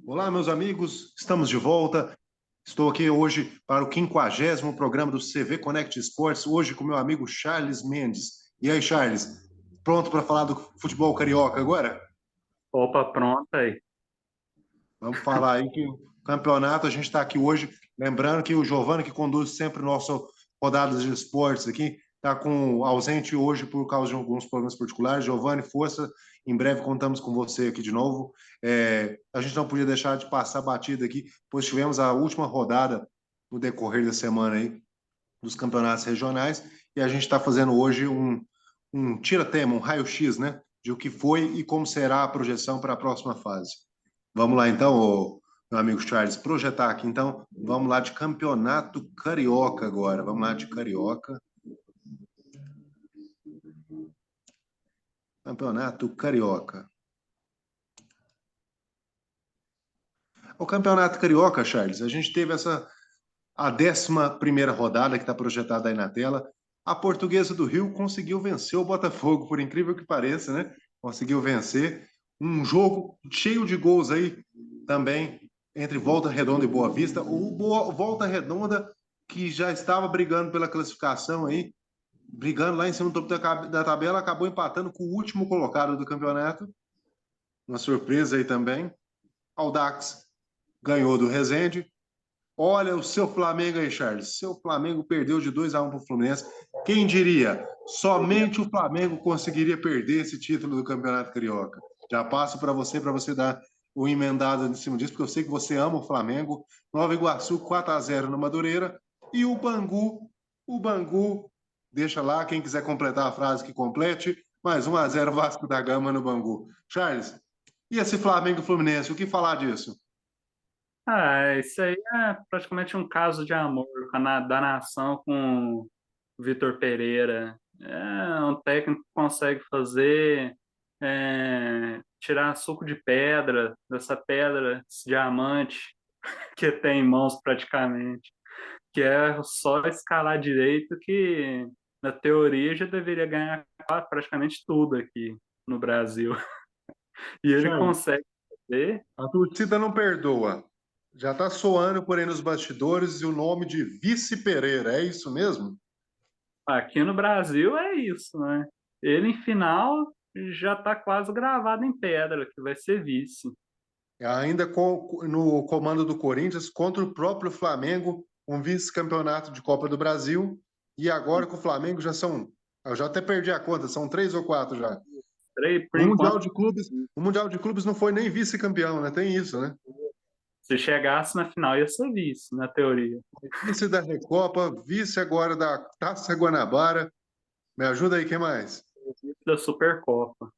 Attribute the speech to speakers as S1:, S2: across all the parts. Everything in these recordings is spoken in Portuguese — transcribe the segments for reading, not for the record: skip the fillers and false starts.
S1: Olá, meus amigos, estamos de volta. Estou aqui hoje para o 50º programa do CV Connect Esportes, hoje com meu amigo Charles Mendes. E aí, Charles, pronto para falar do futebol carioca agora?
S2: Opa, pronto aí.
S1: Vamos falar aí que o campeonato, a gente está aqui hoje, lembrando que o Giovanni, que conduz sempre o nosso Rodadas de Esportes aqui, está ausente hoje por causa de alguns problemas particulares. Giovanni, força, em breve contamos com você aqui de novo. A gente não podia deixar de passar batida aqui, pois tivemos a última rodada no decorrer da semana aí dos campeonatos regionais e a gente está fazendo hoje um tira-tema, um raio-x, né, de o que foi e como será a projeção para a próxima fase. Vamos lá então, meu amigo Charles, projetar aqui então. Vamos lá de campeonato carioca agora. Vamos lá de carioca. Campeonato carioca. O campeonato carioca, Charles, a gente teve a 11ª rodada que está projetada aí na tela. A Portuguesa do Rio conseguiu vencer o Botafogo, por incrível que pareça, né? Conseguiu vencer. Um jogo cheio de gols aí também entre Volta Redonda e Boa Vista. Volta Redonda, que já estava brigando pela classificação aí, brigando lá em cima do topo da tabela, acabou empatando com o último colocado do campeonato. Uma surpresa aí também. Audax ganhou do Resende. Olha o seu Flamengo aí, Charles. Seu Flamengo perdeu de 2-1 para o Fluminense. Quem diria? Somente o Flamengo conseguiria perder esse título do Campeonato Carioca. Já passo para você dar o emendado em cima disso, porque eu sei que você ama o Flamengo. Nova Iguaçu 4-0 no Madureira. E o Bangu, deixa lá, quem quiser completar a frase que complete, mais 1-0 Vasco da Gama no Bangu. Charles, e esse Flamengo e Fluminense, o que falar disso?
S2: Isso aí é praticamente um caso de amor da nação com o Vitor Pereira. É um técnico que consegue fazer, tirar suco de pedra, dessa pedra, esse diamante que tem em mãos praticamente, que é só escalar direito que, na teoria, já deveria ganhar praticamente tudo aqui no Brasil. E ele
S1: Charles,
S2: consegue fazer.
S1: a torcida não perdoa. Já está soando por aí nos bastidores e o nome de Vice Pereira, é isso mesmo?
S2: Aqui no Brasil é isso, né? Ele em final já está quase gravado em pedra, que vai ser vice.
S1: Ainda no comando do Corinthians contra o próprio Flamengo, um vice-campeonato de Copa do Brasil. E agora com o Flamengo já são, eu já até perdi a conta, são 3 ou 4 já.
S2: Por
S1: O Mundial
S2: enquanto,
S1: de Clubes, o Mundial de Clubes não foi nem vice-campeão, né? Tem isso, né?
S2: se chegasse na final ia ser vice, na teoria.
S1: Vice da Recopa, vice agora da Taça Guanabara. Me ajuda aí, quem mais?
S2: Da Supercopa.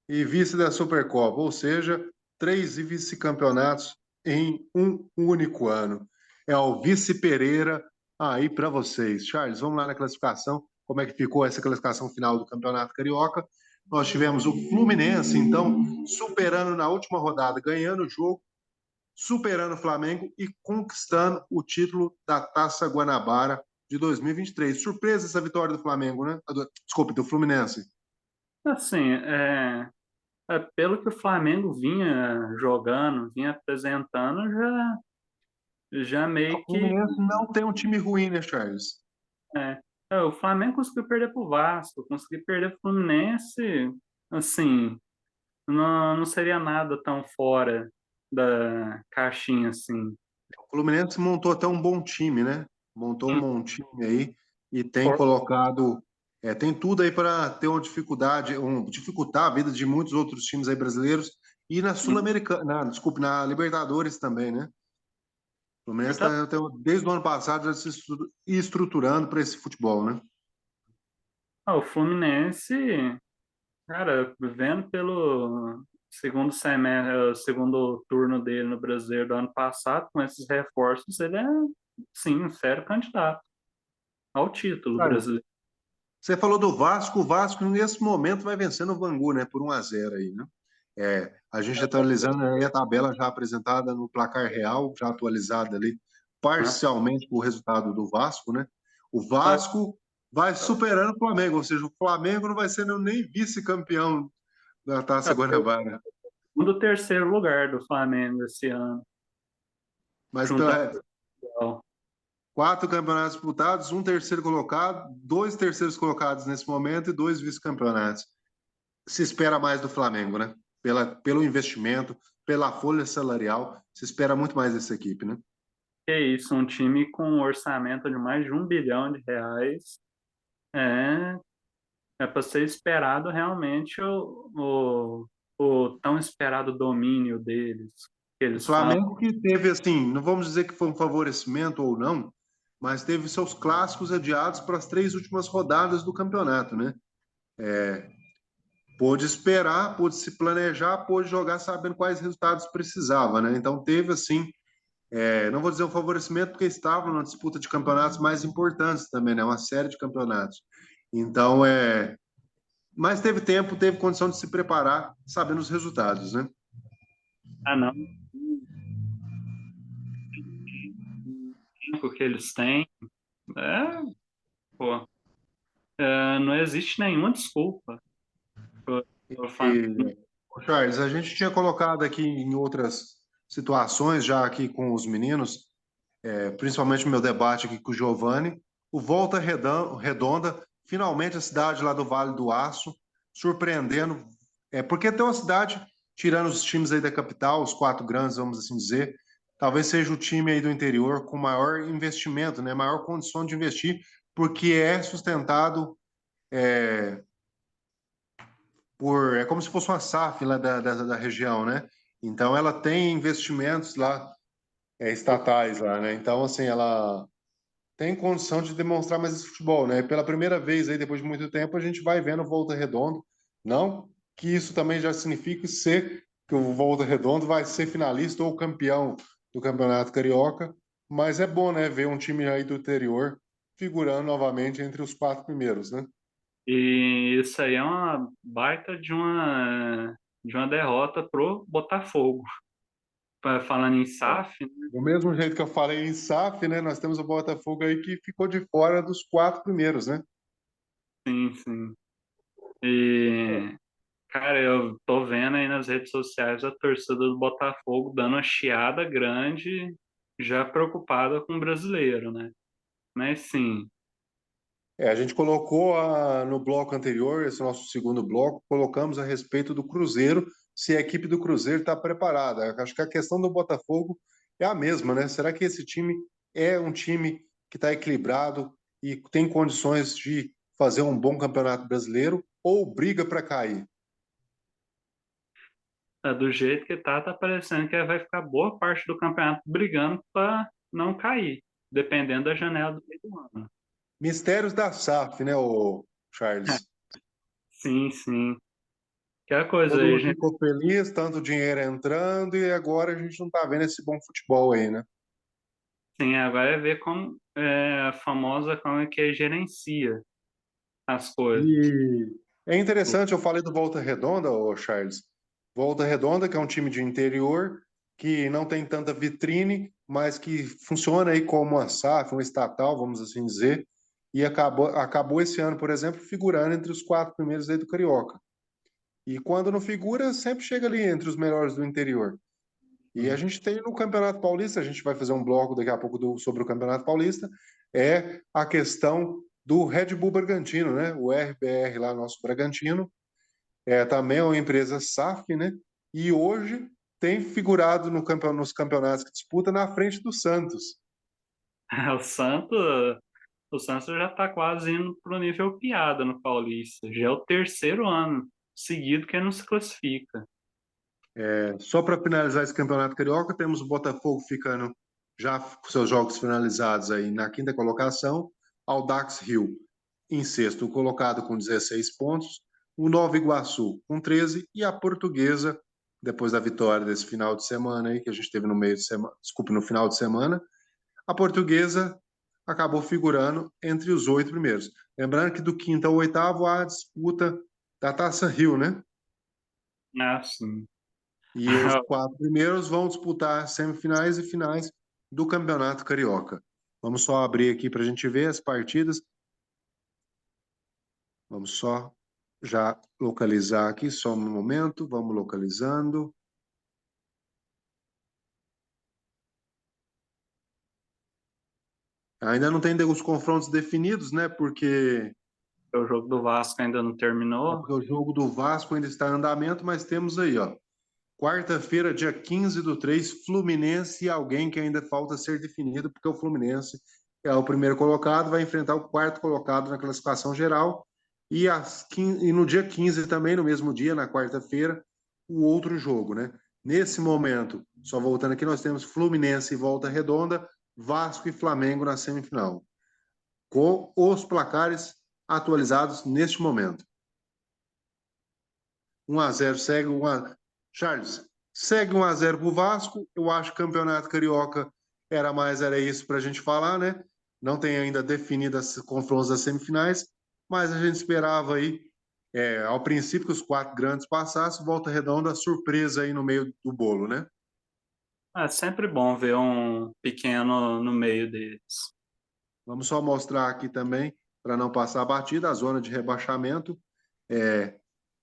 S1: E vice da Supercopa, ou seja, 3 vice-campeonatos em um único ano. É o Vice Pereira aí para vocês. Charles, vamos lá na classificação. Como é que ficou essa classificação final do Campeonato Carioca? Nós tivemos o Fluminense, então, superando na última rodada, ganhando o jogo, superando o Flamengo e conquistando o título da Taça Guanabara de 2023. Surpresa essa vitória do Flamengo, né? Desculpe, do Fluminense.
S2: Assim, pelo que o Flamengo vinha jogando, vinha apresentando, já
S1: O
S2: meio que.
S1: Fluminense não tem um time ruim, né, Charles?
S2: É, o Flamengo conseguiu perder para o Vasco, conseguiu perder para o Fluminense, assim, não seria nada tão fora da caixinha, assim.
S1: O Fluminense montou até um bom time, né? Montou um bom time aí e tem
S2: For-
S1: colocado, tem tudo aí para ter uma dificuldade, dificultar a vida de muitos outros times aí brasileiros e na Sul-Americana, desculpe, na Libertadores também, né? O Fluminense está desde o ano passado já se estruturando para esse futebol, né?
S2: O Fluminense, cara, vendo pelo segundo semestre, o segundo turno dele no Brasileiro do ano passado, com esses reforços, ele é, sim, um sério candidato ao título
S1: Cara,
S2: brasileiro.
S1: você falou do Vasco, o Vasco nesse momento vai vencendo o Bangu, né? Por 1-0 aí, né? A gente atualizando aí a tabela já apresentada no placar real, já atualizada ali
S2: Né?
S1: parcialmente com o resultado do Vasco, né? O Vasco vai superando o Flamengo, ou seja, o Flamengo não vai sendo nem vice-campeão da Taça
S2: É,
S1: Guanabara.
S2: do terceiro lugar do Flamengo esse ano,
S1: Mas
S2: junto ao
S1: 4 campeonatos disputados, um terceiro colocado, 2 terceiros colocados nesse momento e 2 vice-campeonatos. Se espera mais do Flamengo, né? Pelo investimento, pela folha salarial, se espera muito mais dessa equipe, né?
S2: que é isso, um time com um orçamento de mais de R$ 1 bilhão. É, é para ser esperado realmente o tão esperado domínio deles, que
S1: O
S2: eles estão.
S1: Flamengo que teve, assim, não vamos dizer que foi um favorecimento ou não, mas teve seus clássicos adiados para as 3 últimas rodadas do campeonato, né? Pôde esperar, pôde se planejar, pôde jogar sabendo quais resultados precisava, né? Então teve, assim, não vou dizer um favorecimento, porque estava numa disputa de campeonatos mais importantes também, né? Uma série de campeonatos. Então, mas teve tempo, teve condição de se preparar, sabendo os resultados, né?
S2: Ah, não. O tempo que eles têm, é, pô, não existe nenhuma desculpa pro Flamengo.
S1: E, Charles, a gente tinha colocado aqui em outras situações, já aqui com os meninos, principalmente no meu debate aqui com o Giovanni, o Volta Redonda, finalmente a cidade lá do Vale do Aço, surpreendendo, porque tem uma cidade, tirando os times aí da capital, os 4 grandes, vamos assim dizer, talvez seja o time aí do interior com maior investimento, né, maior condição de investir, porque é sustentado é como se fosse uma SAF lá da região, né? Então ela tem investimentos lá, estatais lá, né? Então, assim, ela tem condição de demonstrar mais esse futebol, né? Pela primeira vez aí, depois de muito tempo, a gente vai vendo Volta Redonda. Não que isso também já signifique que o Volta Redonda vai ser finalista ou campeão do Campeonato Carioca, mas é bom, né, ver um time aí do interior figurando novamente entre os 4 primeiros, né?
S2: E isso aí é uma baita de uma derrota pro Botafogo. Falando em SAF, né?
S1: Do mesmo jeito que eu falei em SAF, né, nós temos o Botafogo aí que ficou de fora dos 4 primeiros, né?
S2: Sim, sim. E, cara, eu tô vendo aí nas redes sociais a torcida do Botafogo dando uma chiada grande, já preocupada com o brasileiro, né? Mas sim,
S1: A gente colocou no bloco anterior, esse nosso segundo bloco, colocamos a respeito do Cruzeiro, se a equipe do Cruzeiro está preparada. Acho que a questão do Botafogo é a mesma, né? Será que esse time é um time que está equilibrado e tem condições de fazer um bom campeonato brasileiro ou briga para cair?
S2: do jeito que tá parecendo que vai ficar boa parte do campeonato brigando para não cair, dependendo da janela do meio do ano.
S1: Mistérios da SAF, né, o Charles?
S2: Sim, sim. Que é a coisa
S1: Todo
S2: aí,
S1: mundo
S2: gente.
S1: ficou feliz, tanto dinheiro entrando, e agora a gente não está vendo esse bom futebol aí, né?
S2: Sim, agora é ver como a famosa como é que gerencia as coisas.
S1: E é interessante, eu falei do Volta Redonda, ô Charles. Volta Redonda, que é um time de interior, que não tem tanta vitrine, mas que funciona aí como uma SAF, um estatal, vamos assim dizer, e acabou esse ano, por exemplo, figurando entre os 4 primeiros aí do Carioca. E quando não figura, sempre chega ali entre os melhores do interior. E a gente tem no Campeonato Paulista, a gente vai fazer um bloco daqui a pouco sobre o Campeonato Paulista, é a questão do Red Bull Bragantino, né? O RBR lá, nosso Bragantino, também é uma empresa SAF, né? E hoje tem figurado nos campeonatos que disputa na frente do Santos.
S2: O Santos, o Santos já está quase indo para o nível piada no Paulista. Já é o terceiro ano seguido que não se classifica.
S1: Só para finalizar esse Campeonato Carioca, temos o Botafogo ficando já com seus jogos finalizados aí na quinta colocação, Audax Rio em sexto colocado com 16 pontos, o Nova Iguaçu com 13 e a Portuguesa, depois da vitória desse final de semana aí que a gente teve no meio de semana, desculpe, no final de semana, a Portuguesa acabou figurando entre os 8 primeiros. Lembrando que do quinto ao oitavo há a disputa da Taça Rio, né?
S2: Ah, sim.
S1: E os 4 primeiros vão disputar semifinais e finais do Campeonato Carioca. Vamos só abrir aqui para a gente ver as partidas. Vamos só já localizar aqui, só um momento. Vamos localizando. Ainda não tem os confrontos definidos, né?
S2: O jogo do Vasco ainda não terminou.
S1: Porque o jogo do Vasco ainda está em andamento, mas temos aí, ó. Quarta-feira, dia 15/3, Fluminense e alguém que ainda falta ser definido, porque o Fluminense é o primeiro colocado, vai enfrentar o quarto colocado na classificação geral. E no dia 15 também, no mesmo dia, na quarta-feira, o outro jogo, né? Nesse momento, só voltando aqui, nós temos Fluminense e Volta Redonda, Vasco e Flamengo na semifinal, com os placares atualizados neste momento. 1-0 segue 1 Charles, segue 1-0 para o Vasco. Eu acho que o Campeonato Carioca era isso para a gente falar, né? Não tem ainda definidas as confrontos das semifinais, mas a gente esperava aí, ao princípio, que os quatro grandes passassem, Volta Redonda, surpresa aí no meio do bolo, né?
S2: É sempre bom ver um pequeno no meio deles.
S1: Vamos só mostrar aqui também, para não passar a batida, a zona de rebaixamento.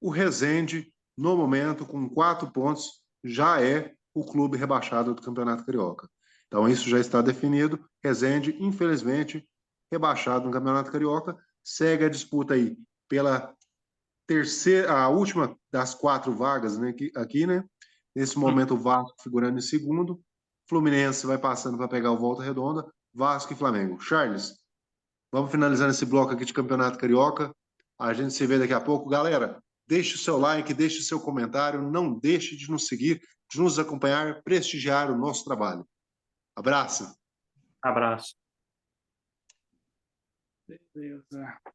S1: O Resende, no momento, com 4 pontos, já é o clube rebaixado do Campeonato Carioca. Então, isso já está definido. Resende, infelizmente, rebaixado no Campeonato Carioca. Segue a disputa aí pela terceira, a última das 4 vagas, né, aqui, né? Nesse momento, o Vasco figurando em segundo. Fluminense vai passando para pegar o Volta Redonda. Vasco e Flamengo. Charles, vamos finalizando esse bloco aqui de Campeonato Carioca. A gente se vê daqui a pouco. Galera, deixe o seu like, deixe o seu comentário, não deixe de nos seguir, de nos acompanhar, prestigiar o nosso trabalho. Abraço!
S2: Abraço. Beleza.